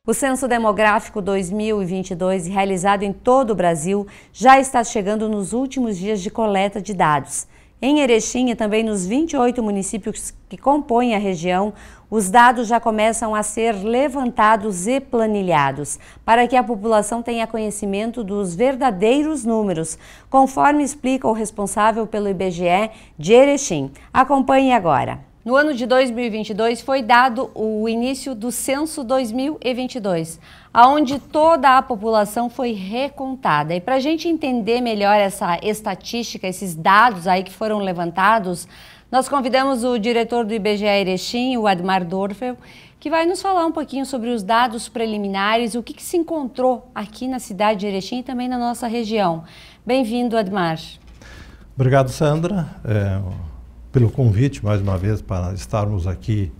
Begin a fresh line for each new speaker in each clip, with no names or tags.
O Censo Demográfico 2022, realizado em todo o Brasil, já está chegando nos últimos dias de coleta de dados. Em Erechim e também nos 28 municípios que compõem a região, os dados já começam a ser levantados e planilhados, para que a população tenha conhecimento dos verdadeiros números, conforme explica o responsável pelo IBGE de Erechim. Acompanhe agora. No ano de 2022 foi dado o início do Censo 2022, onde toda a população foi recontada. E para a gente entender melhor essa estatística, esses dados aí que foram levantados, nós convidamos o diretor do IBGE Erechim, o Admar Dorfel, que vai nos falar um pouquinho sobre os dados preliminares, o que se encontrou aqui na cidade de Erechim e também na nossa região. Bem-vindo, Admar.
Obrigado, Sandra. Pelo convite, mais uma vez, para estarmos aqui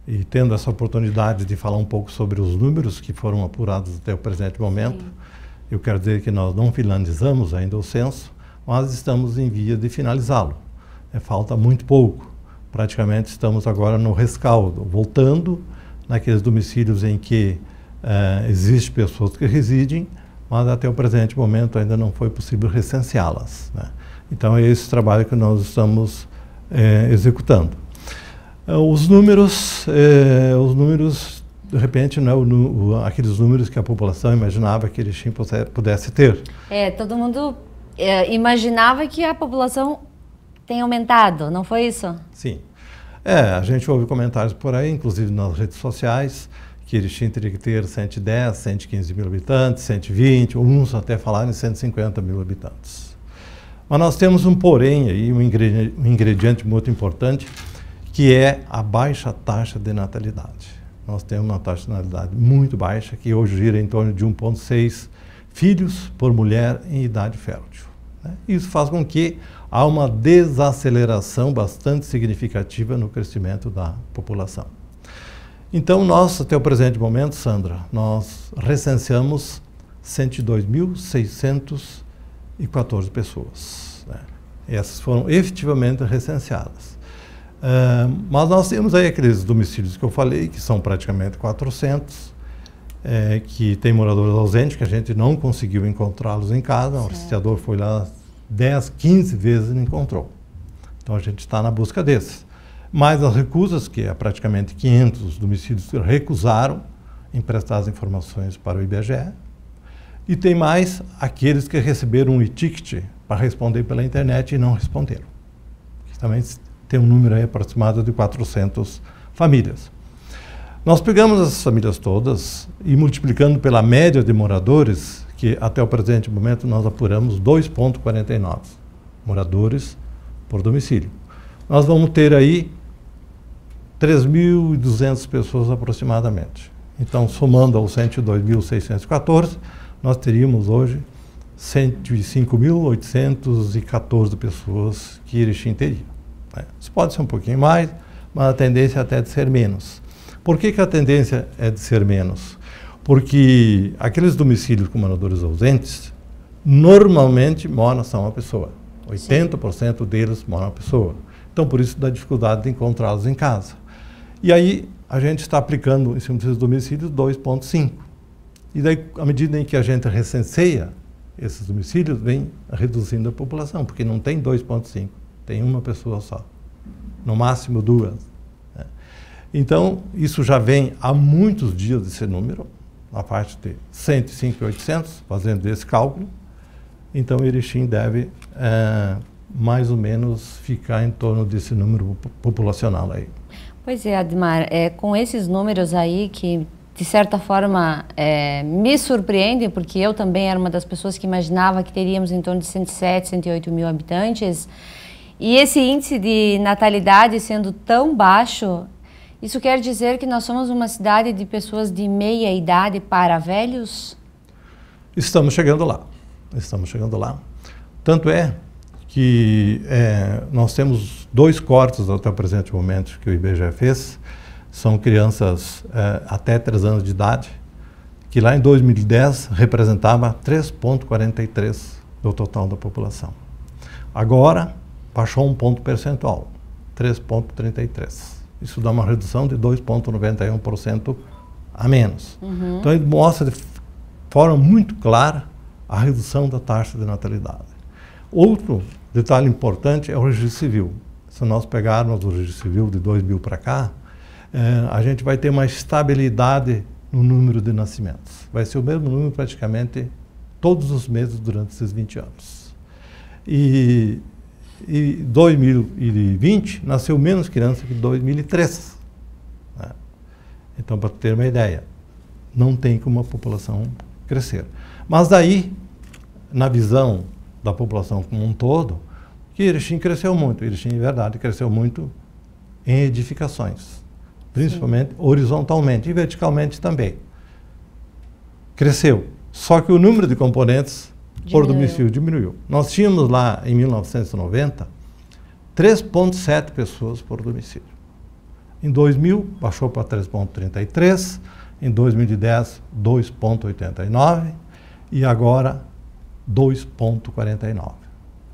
e tendo essa oportunidade de falar um pouco sobre os números que foram apurados até o presente momento. Sim. Eu quero dizer que nós não finalizamos ainda o censo, mas estamos em via de finalizá-lo. Falta muito pouco. Praticamente estamos agora no rescaldo, voltando naqueles domicílios em que existem pessoas que residem, mas até o presente momento ainda não foi possível recenseá-las, né? Então é esse trabalho que nós estamos executando. Os números, de repente, não é aqueles números que a população imaginava que Erechim pudesse ter.
Todo mundo imaginava que a população tem aumentado, não foi isso?
Sim. A gente ouve comentários por aí, inclusive nas redes sociais, que Erechim teria que ter 110, 115 mil habitantes, 120, uns até falaram em 150 mil habitantes. Mas nós temos um porém aí, um ingrediente muito importante, que é a baixa taxa de natalidade. Nós temos uma taxa de natalidade muito baixa, que hoje gira em torno de 1,6 filhos por mulher em idade fértil, né? Isso faz com que há uma desaceleração bastante significativa no crescimento da população. Então, nós, até o presente momento, Sandra, nós recenseamos 102.614 pessoas, né? Essas foram efetivamente recenseadas. Mas nós temos aí aqueles domicílios que eu falei, que são praticamente 400, que tem moradores ausentes, que a gente não conseguiu encontrá-los em casa. O rastreador foi lá 10, 15 vezes e não encontrou. Então a gente está na busca desses. Mas as recusas, que é praticamente 500 domicílios que recusaram emprestar as informações para o IBGE. E tem mais aqueles que receberam um e-ticket para responder pela internet e não responderam. Que também tem um número aí aproximado de 400 famílias. Nós pegamos essas famílias todas e multiplicando pela média de moradores, que até o presente momento nós apuramos 2,49 moradores por domicílio. Nós vamos ter aí 3.200 pessoas aproximadamente. Então, somando aos 102.614, nós teríamos hoje 105.814 pessoas que Erechim teria. Isso pode ser um pouquinho mais, mas a tendência é até de ser menos. Por que a tendência é de ser menos? Porque aqueles domicílios com moradores ausentes, normalmente moram só uma pessoa. 80% deles moram uma pessoa. Então, por isso, dá dificuldade de encontrá-los em casa. E aí, a gente está aplicando, em cima desses domicílios, 2,5. E daí, à medida em que a gente recenseia esses domicílios, vem reduzindo a população, porque não tem 2,5, tem uma pessoa só, no máximo duas, né? Então, isso já vem há muitos dias desse número, a parte de 105.800, fazendo esse cálculo. Então, Erechim deve mais ou menos ficar em torno desse número populacional aí.
Pois é, Admar, com esses números aí que, de certa forma, me surpreendem, porque eu também era uma das pessoas que imaginava que teríamos em torno de 107, 108 mil habitantes, e esse índice de natalidade sendo tão baixo, isso quer dizer que nós somos uma cidade de pessoas de meia idade para velhos?
Estamos chegando lá, estamos chegando lá. Tanto é que nós temos 2 cortes até o presente momento que o IBGE fez, são crianças até 3 anos de idade, que lá em 2010 representava 3,43% do total da população. Agora, baixou um ponto percentual, 3,33%. Isso dá uma redução de 2,91% a menos. Então ele mostra de forma muito clara a redução da taxa de natalidade. Outro detalhe importante é o registro civil. Se nós pegarmos o registro civil de 2000 para cá, a gente vai ter uma estabilidade no número de nascimentos. Vai ser o mesmo número praticamente todos os meses durante esses 20 anos. E 2020 nasceu menos criança que 2003. Né? Então, para ter uma ideia, não tem como a população crescer. Mas daí, na visão da população como um todo, que Erechim cresceu muito. Erechim, em verdade, cresceu muito em edificações, principalmente horizontalmente e verticalmente também. Cresceu. Só que o número de componentes por domicílio diminuiu. Nós tínhamos lá, em 1990, 3,7 pessoas por domicílio. Em 2000, baixou para 3,33, em 2010, 2,89 e agora 2,49.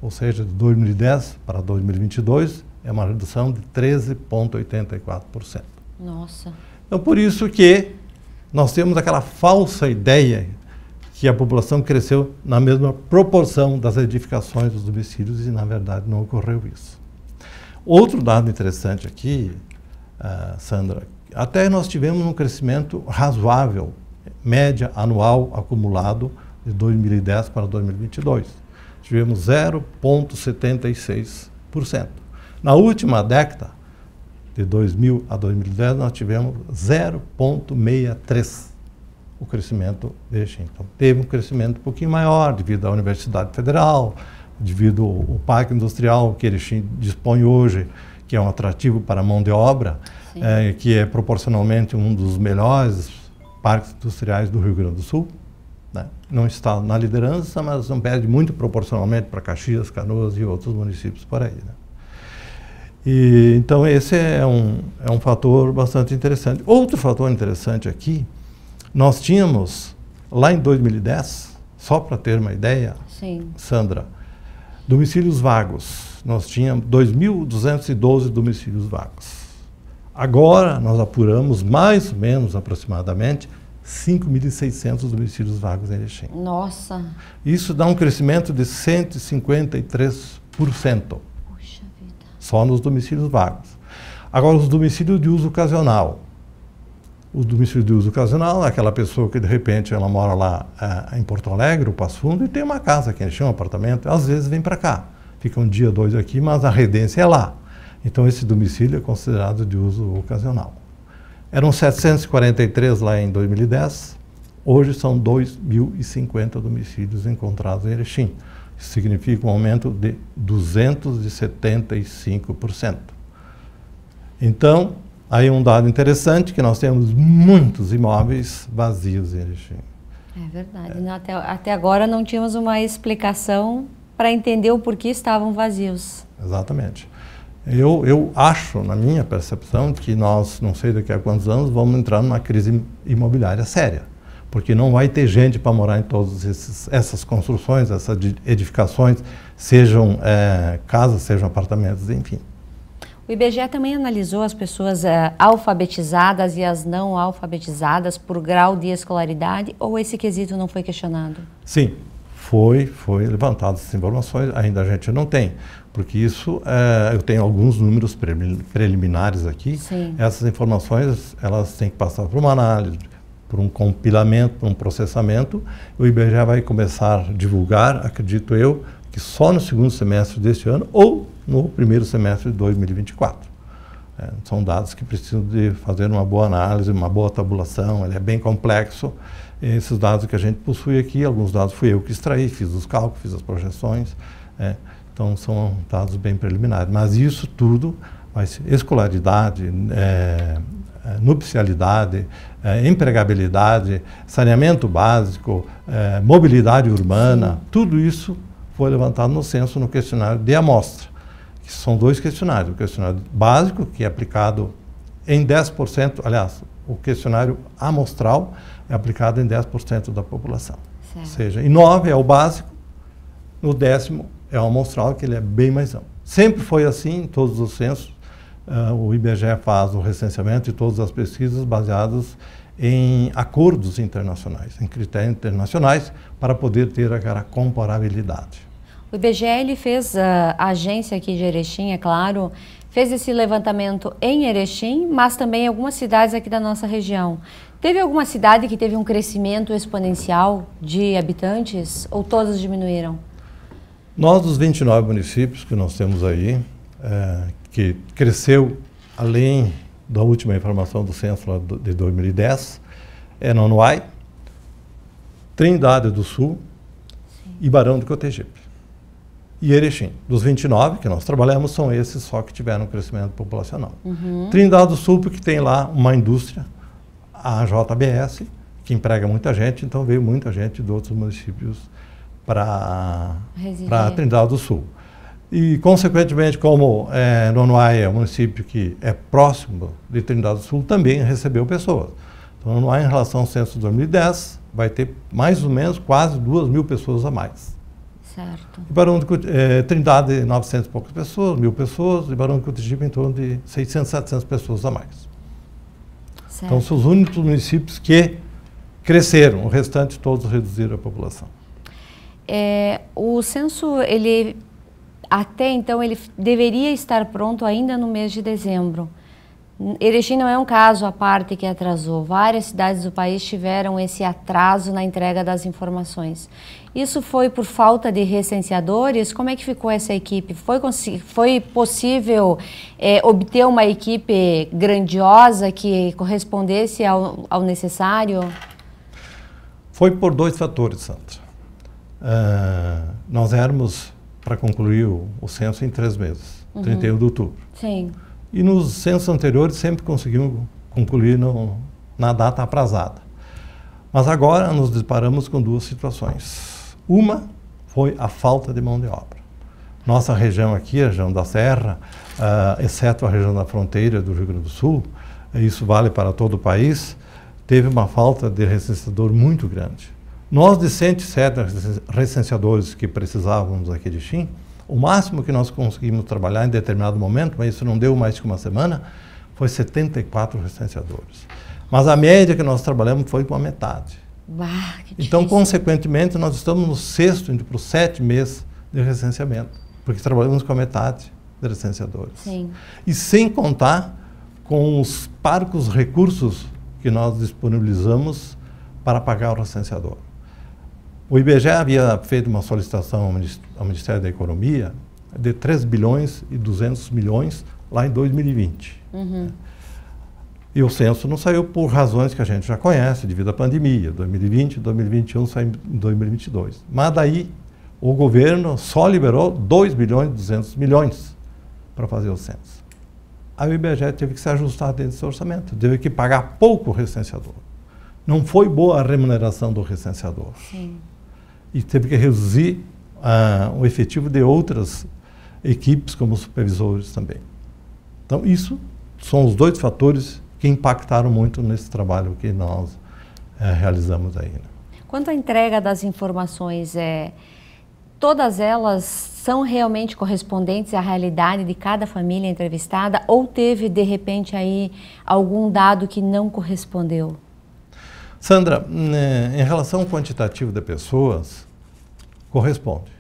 Ou seja, de 2010 para 2022 é uma redução de 13,84%.
Nossa.
Então, por isso que nós temos aquela falsa ideia que a população cresceu na mesma proporção das edificações dos domicílios e, na verdade, não ocorreu isso. Outro dado interessante aqui, Sandra, até nós tivemos um crescimento razoável, média anual acumulado de 2010 para 2022. Tivemos 0,76%. Na última década, de 2000 a 2010, nós tivemos 0,63% o crescimento de Erechim. Então, teve um crescimento um pouquinho maior devido à Universidade Federal, devido ao parque industrial que Erechim dispõe hoje, que é um atrativo para a mão de obra, que é proporcionalmente um dos melhores parques industriais do Rio Grande do Sul. Né? Não está na liderança, mas não perde muito proporcionalmente para Caxias, Canoas e outros municípios por aí. Né? E, então, esse é um fator bastante interessante. Outro fator interessante aqui, nós tínhamos, lá em 2010, só para ter uma ideia, Sandra, domicílios vagos. Nós tínhamos 2.212 domicílios vagos. Agora, nós apuramos mais ou menos, aproximadamente, 5.600 domicílios vagos em Erechim.
Nossa!
Isso dá um crescimento de 153%.
Puxa vida!
Só nos domicílios vagos. Agora, os domicílios de uso ocasional. O domicílio de uso ocasional é aquela pessoa que, de repente, ela mora lá em Porto Alegre, ou Passo Fundo, e tem uma casa que enche um apartamento, às vezes vem para cá. Fica um dia, dois aqui, mas a residência é lá. Então, esse domicílio é considerado de uso ocasional. Eram 743 lá em 2010, hoje são 2.050 domicílios encontrados em Erechim. Isso significa um aumento de 275%. Então, aí um dado interessante, que nós temos muitos imóveis vazios em Erechim.
É verdade. Até agora não tínhamos uma explicação para entender o porquê estavam vazios.
Exatamente. Eu acho, na minha percepção, que nós, não sei daqui a quantos anos, vamos entrar numa crise imobiliária séria. Porque não vai ter gente para morar em todas essas construções, essas edificações, sejam casas, sejam apartamentos, enfim.
O IBGE também analisou as pessoas alfabetizadas e as não alfabetizadas por grau de escolaridade, ou esse quesito não foi questionado?
Sim, foi levantado essas informações, ainda a gente não tem, porque isso, eu tenho alguns números preliminares aqui.
Sim.
Essas informações, elas têm que passar por uma análise, por um compilamento, por um processamento. O IBGE vai começar a divulgar, acredito eu, que só no segundo semestre deste ano ou no primeiro semestre de 2024. São dados que precisam de fazer uma boa análise, uma boa tabulação, ele é bem complexo. Esses dados que a gente possui aqui, alguns dados fui eu que extraí, fiz os cálculos, fiz as projeções, então são dados bem preliminares. Mas isso tudo vai ser escolaridade, nupcialidade, empregabilidade, saneamento básico, mobilidade urbana, tudo isso foi levantado no censo, no questionário de amostra, que são dois questionários. O questionário básico, que é aplicado em 10%, aliás, o questionário amostral é aplicado em 10% da população. Certo. Ou seja, em 9 é o básico, no 10º é o amostral, que ele é bem mais amplo. Sempre foi assim em todos os censos, o IBGE faz o recenseamento e todas as pesquisas baseadas em acordos internacionais, em critérios internacionais, para poder ter aquela comparabilidade.
O IBGE ele fez, a agência aqui de Erechim, é claro, fez esse levantamento em Erechim, mas também em algumas cidades aqui da nossa região. Teve alguma cidade que teve um crescimento exponencial de habitantes ou todas diminuíram?
Nós, dos 29 municípios que nós temos aí, que cresceu além da última informação do censo lá de 2010, é Nonoai, Trindade do Sul, sim, e Barão do Cotegipe. E Erechim. Dos 29 que nós trabalhamos, são esses só que tiveram crescimento populacional. Trindade do Sul, porque tem lá uma indústria, a JBS, que emprega muita gente, então veio muita gente de outros municípios para Trindade do Sul. E, consequentemente, como Nonoai é um município que é próximo de Trindade do Sul, também recebeu pessoas. Então, Nonoai, em relação ao censo de 2010, vai ter mais ou menos quase 2.000 pessoas a mais.
Certo.
E Barão de Trindade, 900 e poucas pessoas, 1.000 pessoas, e Barão de Cotegipe em torno de 600, 700 pessoas a mais.
Certo.
Então, são os únicos municípios que cresceram, o restante todos reduziram a população.
O censo, ele, até então, ele deveria estar pronto ainda no mês de dezembro. Erechim não é um caso à parte que atrasou. Várias cidades do país tiveram esse atraso na entrega das informações. Isso foi por falta de recenseadores? Como é que ficou essa equipe? Foi possível obter uma equipe grandiosa que correspondesse ao necessário?
Foi por 2 fatores, Sandra. Nós éramos para concluir o censo em 3 meses, 31 de outubro.
Sim.
E nos censos anteriores sempre conseguimos concluir na data aprazada. Mas agora nos deparamos com 2 situações. Uma foi a falta de mão de obra. Nossa região aqui, a região da Serra, exceto a região da fronteira do Rio Grande do Sul, isso vale para todo o país, teve uma falta de recenseador muito grande. Nós, de 107 recenseadores que precisávamos aqui de Erechim, o máximo que nós conseguimos trabalhar em determinado momento, mas isso não deu mais que uma semana, foi 74 recenseadores. Mas a média que nós trabalhamos foi com a metade.
Bah, que
então,
difícil.
consequentemente, nós estamos no 6º, indo para o 7º mês de recenseamento, porque trabalhamos com a metade de recenseadores.
Sim.
E sem contar com os parcos recursos que nós disponibilizamos para pagar o recenseador. O IBGE havia feito uma solicitação ao Ministério da Economia de 3 bilhões e 200 milhões lá em 2020. E o censo não saiu por razões que a gente já conhece, devido à pandemia. 2020, 2021, saiu em 2022. Mas daí o governo só liberou 2 bilhões e 200 milhões para fazer o censo. Aí o IBGE teve que se ajustar dentro desse orçamento, teve que pagar pouco o recenseador. Não foi boa a remuneração do recenseador.
Sim.
E teve que reduzir o efetivo de outras equipes, como supervisores também. Então, isso são os 2 fatores que impactaram muito nesse trabalho que nós realizamos aí. Né?
Quanto à entrega das informações, todas elas são realmente correspondentes à realidade de cada família entrevistada ou teve, de repente, aí algum dado que não correspondeu?
Sandra, em relação ao quantitativo de pessoas, corresponde.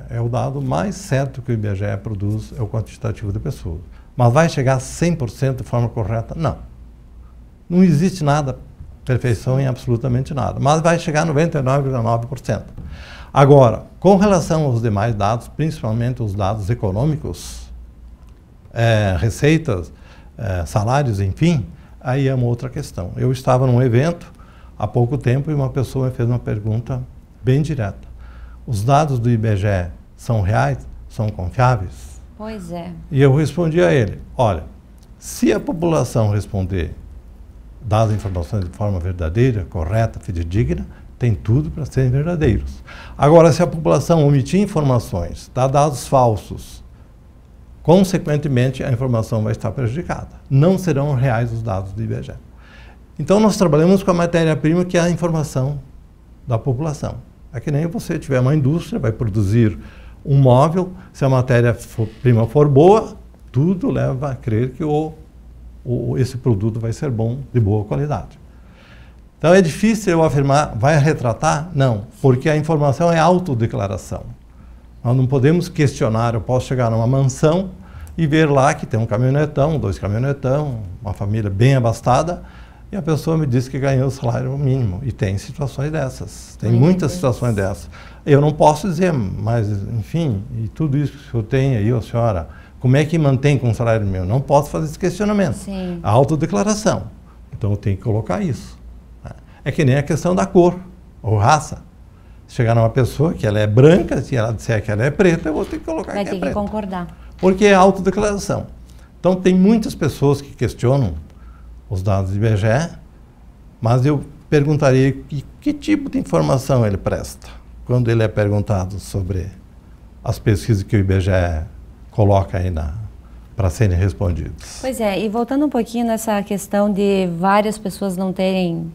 É o dado mais certo que o IBGE produz, é o quantitativo de pessoas. Mas vai chegar a 100% de forma correta? Não. Não existe nada, perfeição em absolutamente nada, mas vai chegar a 99,9%. Agora, com relação aos demais dados, principalmente os dados econômicos, receitas, salários, enfim, aí é uma outra questão. Eu estava num evento há pouco tempo e uma pessoa me fez uma pergunta bem direta. Os dados do IBGE são reais? São confiáveis?
Pois é.
E eu respondi a ele, olha, se a população responder, dar as informações de forma verdadeira, correta, fidedigna, tem tudo para serem verdadeiros. Agora, se a população omitir informações, dar dados falsos, consequentemente a informação vai estar prejudicada. Não serão reais os dados do IBGE. Então, nós trabalhamos com a matéria-prima que é a informação da população. É que nem você tiver uma indústria, vai produzir um móvel, se a matéria-prima for boa, Tudo leva a crer que esse produto vai ser bom, de boa qualidade. Então é difícil eu afirmar, vai retratar? Não, porque a informação é autodeclaração. Nós não podemos questionar, eu posso chegar numa mansão e ver lá que tem um caminhonetão, 2 caminhonetão, uma família bem abastada, e a pessoa me diz que ganhou o salário mínimo. E tem situações dessas, tem muitas situações dessas. Eu não posso dizer, mas enfim, e tudo isso que o senhor tem aí, senhora, como é que mantém com o salário mínimo? Não posso fazer esse questionamento.
Sim.
A autodeclaração. Então eu tenho que colocar isso. É que nem a questão da cor ou raça. Se chegar numa pessoa que ela é branca, se ela disser que ela é preta, eu vou ter que colocar que é preta.
Vai ter que concordar.
Porque é autodeclaração. Então tem muitas pessoas que questionam os dados do IBGE, mas eu perguntaria que tipo de informação ele presta quando ele é perguntado sobre as pesquisas que o IBGE coloca aí para serem respondidas.
Pois é, e voltando um pouquinho nessa questão de várias pessoas não terem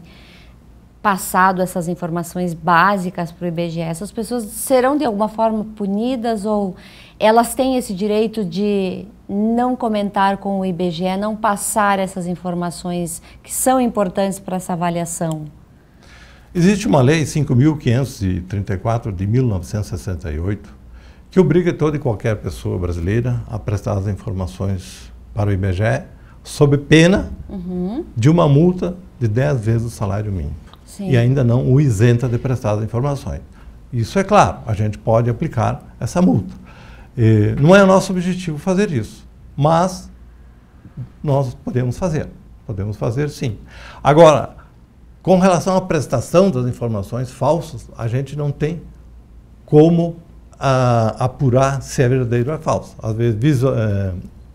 passado essas informações básicas para o IBGE, essas pessoas serão de alguma forma punidas ou elas têm esse direito de não comentar com o IBGE, não passar essas informações que são importantes para essa avaliação?
Existe uma lei 5.534 de 1968 que obriga toda e qualquer pessoa brasileira a prestar as informações para o IBGE sob pena de uma multa de 10 vezes o salário mínimo.
Sim.
E ainda não o isenta de prestar as informações. Isso é claro, a gente pode aplicar essa multa. Não é o nosso objetivo fazer isso, mas nós podemos fazer sim. Agora, com relação à prestação das informações falsas, a gente não tem como apurar se é verdadeiro ou é falso. Às vezes,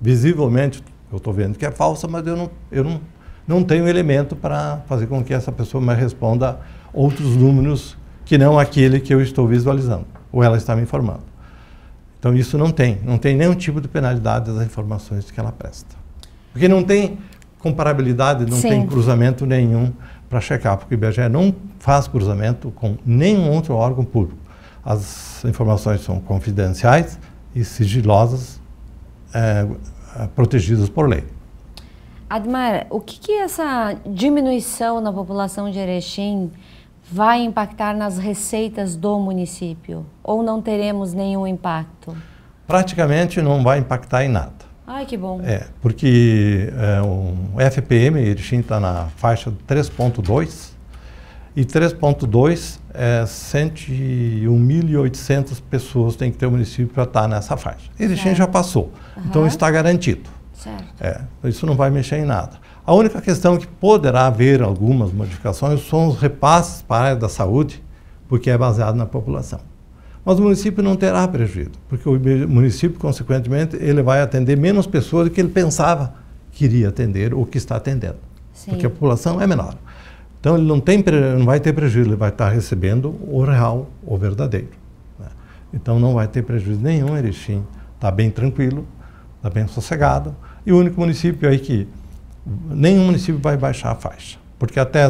visivelmente, eu estou vendo que é falsa, mas eu não tenho elemento para fazer com que essa pessoa me responda outros números que não aquele que eu estou visualizando, ou ela está me informando. Então isso não tem nenhum tipo de penalidade das informações que ela presta. Porque não tem comparabilidade, não tem cruzamento nenhum para checar, porque o IBGE não faz cruzamento com nenhum outro órgão público. As informações são confidenciais e sigilosas, protegidas por lei.
Admar, o que essa diminuição na população de Erechim vai impactar nas receitas do município? Ou não teremos nenhum impacto? Praticamente
não vai impactar em nada.
Ai, que bom.
Porque o FPM, Erechim está na faixa 3.2 e 3.2 é 101.800 pessoas tem que ter o município para estar nessa faixa. Erechim já passou, então está garantido.
Certo.
Isso não vai mexer em nada. A única questão que poderá haver algumas modificações são os repasses para a área da saúde, porque é baseado na população. Mas o município não terá prejuízo, porque o município, consequentemente, ele vai atender menos pessoas do que ele pensava que iria atender ou que está atendendo. Sim. Porque a população é menor. Então ele não vai ter prejuízo, ele vai estar recebendo o real, o verdadeiro. Né? Então não vai ter prejuízo nenhum, Erechim está bem tranquilo, está bem sossegado. E o único município aí que nenhum município vai baixar a faixa, porque até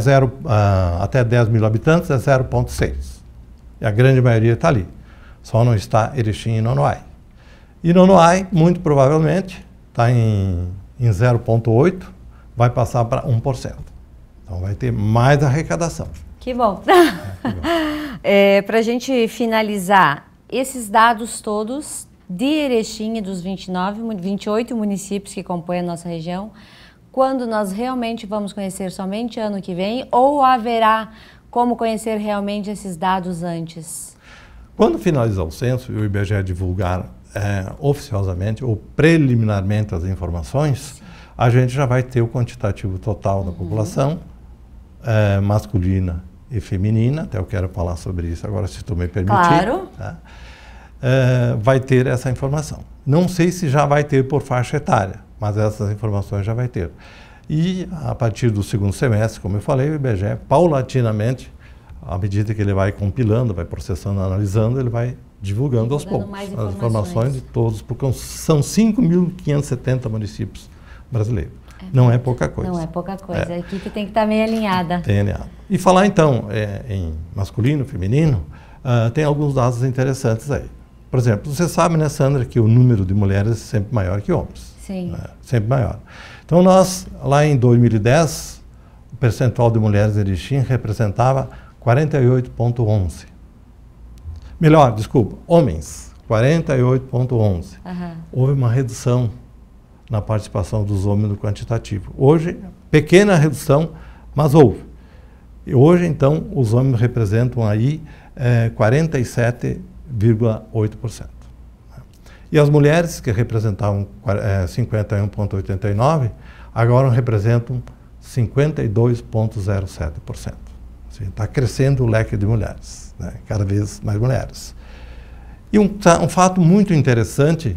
10 mil habitantes é 0,6. E a grande maioria está ali. Só não está Erechim e Nonoai. E Nonoai, muito provavelmente, está em 0,8, vai passar para 1%. Então vai ter mais arrecadação.
Que bom. Para a gente finalizar, esses dados todos de Erechim e dos 28 municípios que compõem a nossa região, quando nós realmente vamos conhecer somente ano que vem ou haverá como conhecer realmente esses dados antes?
Quando finalizar o censo e o IBGE divulgar oficiosamente ou preliminarmente as informações, a gente já vai ter o quantitativo total da população, masculina e feminina, até eu quero falar sobre isso agora, se tu me permitir.
Claro.
Tá? Vai ter essa informação. Não sei se já vai ter por faixa etária, mas essas informações já vai ter. E a partir do segundo semestre, como eu falei, o IBGE, paulatinamente, à medida que ele vai compilando, vai processando, analisando, ele vai divulgando aos poucos as informações de todos, porque são 5.570 municípios brasileiros. Não é pouca coisa.
Não é pouca coisa. A equipe tem que estar bem alinhada.
Tem alinhada. E falar então em masculino, feminino, tem alguns dados interessantes aí. Por exemplo, você sabe, né, Sandra, que o número de mulheres é sempre maior que homens.
Sim.
Né? Sempre maior. Então nós, lá em 2010, o percentual de mulheres em Erechim representava 48,11. Melhor, desculpa, homens, 48,11. Houve uma redução na participação dos homens no quantitativo. Hoje, pequena redução, mas houve. E hoje, então, os homens representam aí 47,8%. E as mulheres, que representavam 51,89%, agora representam 52,07%. Está crescendo o leque de mulheres, né? Cada vez mais mulheres. E um fato muito interessante,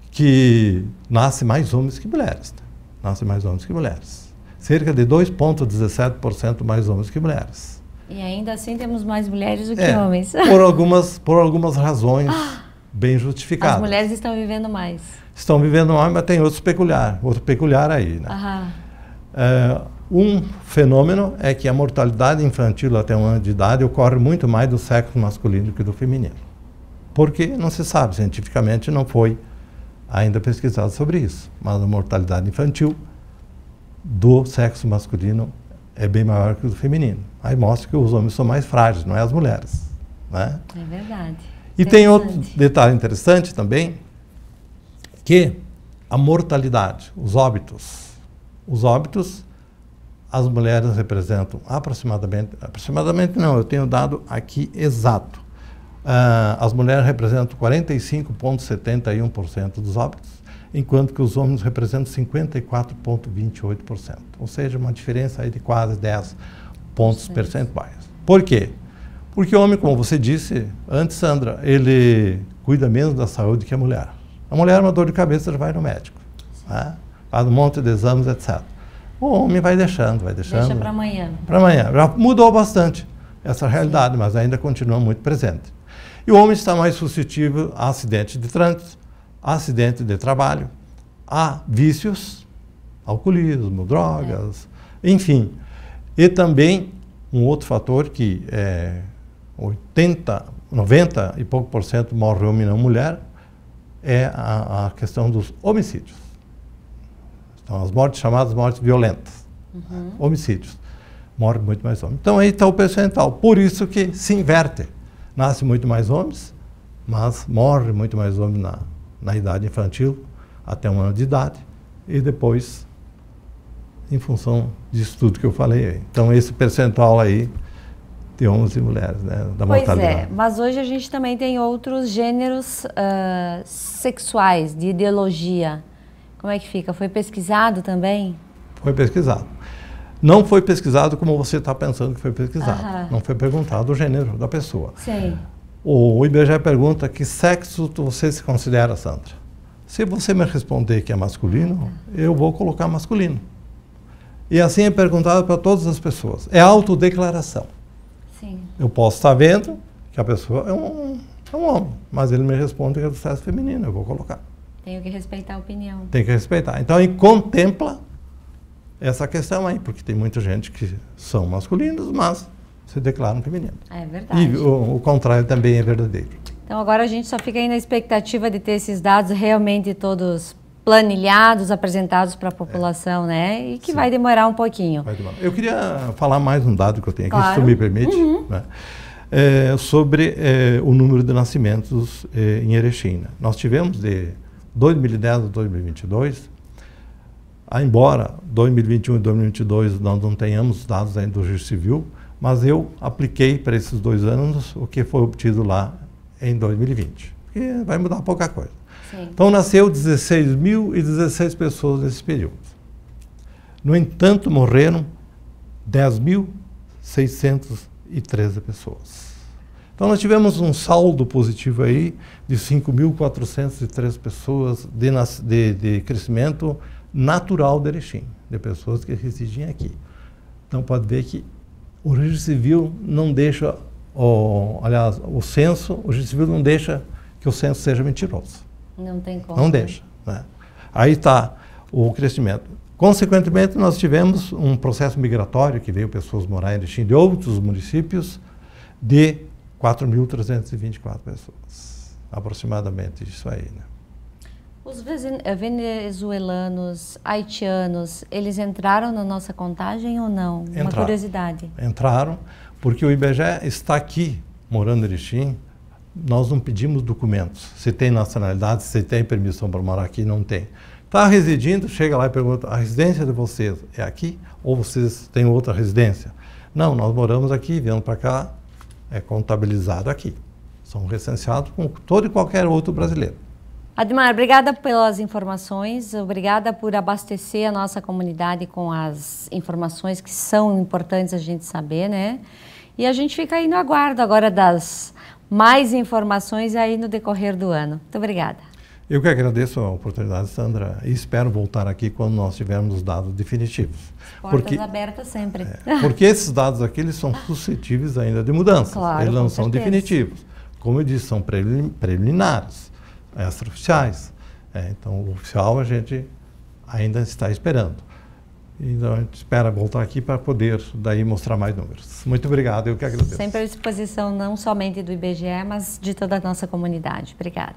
que nasce mais homens que mulheres. Né? Nasce mais homens que mulheres. Cerca de 2,17% mais homens que mulheres.
E ainda assim temos mais mulheres do que homens.
Por algumas razões bem justificadas.
As mulheres estão vivendo mais.
Estão vivendo mais, mas tem outro peculiar aí. Né? Um fenômeno é que a mortalidade infantil até 1 ano de idade ocorre muito mais do sexo masculino do que do feminino. Porque não se sabe, cientificamente não foi ainda pesquisado sobre isso. Mas a mortalidade infantil do sexo masculino é bem maior que o do feminino. Aí mostra que os homens são mais frágeis, não é as mulheres. Né?
É verdade.
E tem outro detalhe interessante também, que a mortalidade, os óbitos, as mulheres representam aproximadamente não, eu tenho dado aqui exato. As mulheres representam 45,71% dos óbitos, enquanto que os homens representam 54,28%. Ou seja, uma diferença aí de quase 10 pontos percentuais. Por quê? Porque o homem, como você disse antes, Sandra, ele cuida menos da saúde que a mulher. A mulher, uma dor de cabeça, já vai no médico. Né? Faz um monte de exames, etc. O homem vai deixando.
Deixa para amanhã.
Para amanhã. Já mudou bastante essa realidade, mas ainda continua muito presente. E o homem está mais suscetível a acidentes de trânsito, a acidentes de trabalho, a vícios, alcoolismo, drogas, enfim. E também um outro fator que 90 e pouco por cento morre homem e não mulher, é a questão dos homicídios. Então, as mortes chamadas mortes violentas, homicídios, morre muito mais homens. Então aí está o percentual, por isso que se inverte. Nasce muito mais homens, mas morre muito mais homens na idade infantil, até 1 ano de idade, e depois, em função disso tudo que eu falei aí. Então esse percentual aí de homens e mulheres, né, da mortalidade.
Pois é, mas hoje a gente também tem outros gêneros sexuais, de ideologia. Como é que fica? Foi pesquisado também?
Foi pesquisado. Não foi pesquisado como você está pensando que foi pesquisado. Não foi perguntado o gênero da pessoa.
Sim.
O IBGE pergunta que sexo você se considera, Sandra. Se você me responder que é masculino, eu vou colocar masculino. E assim é perguntado para todas as pessoas. É autodeclaração.
Sim.
Eu posso estar vendo que a pessoa é um homem, mas ele me responde que é do sexo feminino, eu vou colocar.
Tenho que respeitar a opinião.
Tem que respeitar. Então, ele contempla essa questão aí, porque tem muita gente que são masculinos, mas se declaram femininos.
É verdade.
E o contrário também é verdadeiro.
Então agora a gente só fica aí na expectativa de ter esses dados realmente todos planilhados, apresentados para a população, né? E que vai demorar um pouquinho.
Vai demorar. Eu queria falar mais um dado que eu tenho aqui,
claro.
se tu me permite, né? Sobre o número de nascimentos em Erechim. Nós tivemos de 2010 a 2022, embora 2021 e 2022 nós não tenhamos dados ainda do Registro Civil, mas eu apliquei para esses 2 anos o que foi obtido lá em 2020. E vai mudar pouca coisa.
Sim.
Então nasceu 16.016 pessoas nesse período. No entanto, morreram 10.613 pessoas. Então nós tivemos um saldo positivo aí de 5.403 pessoas de crescimento natural de Erechim, de pessoas que residem aqui. Então pode ver que o Registro Civil não deixa, o Registro Civil não deixa que o censo seja mentiroso.
Não tem como.
Não deixa. Né? Aí está o crescimento. Consequentemente, nós tivemos um processo migratório que veio pessoas morar em Erechim de outros municípios de 4.324 pessoas, aproximadamente isso aí. Né?
Os venezuelanos, haitianos, eles entraram na nossa contagem ou não?
Entraram.
Uma curiosidade.
Entraram, porque o IBGE está aqui, morando em Erechim. Nós não pedimos documentos. Se tem nacionalidade, se tem permissão para morar aqui, não tem. Está residindo, chega lá e pergunta, a residência de vocês é aqui ou vocês têm outra residência? Não, nós moramos aqui, viemos para cá, é contabilizado aqui. São recenseados como todo e qualquer outro brasileiro.
Admar, obrigada pelas informações, obrigada por abastecer a nossa comunidade com as informações que são importantes a gente saber, né? E a gente fica aí no aguardo agora das mais informações aí no decorrer do ano. Muito obrigada.
Eu que agradeço a oportunidade, Sandra, e espero voltar aqui quando nós tivermos os dados definitivos.
Portas abertas sempre.
Porque esses dados aqui eles são suscetíveis ainda de mudanças.
Claro,
eles não
com
são
certeza.
definitivos. Como eu disse, são preliminares, extraoficiais. Então, o oficial a gente ainda está esperando. Então, a gente espera voltar aqui para poder daí mostrar mais números. Muito obrigado, eu que agradeço.
Sempre à disposição não somente do IBGE, mas de toda a nossa comunidade. Obrigada.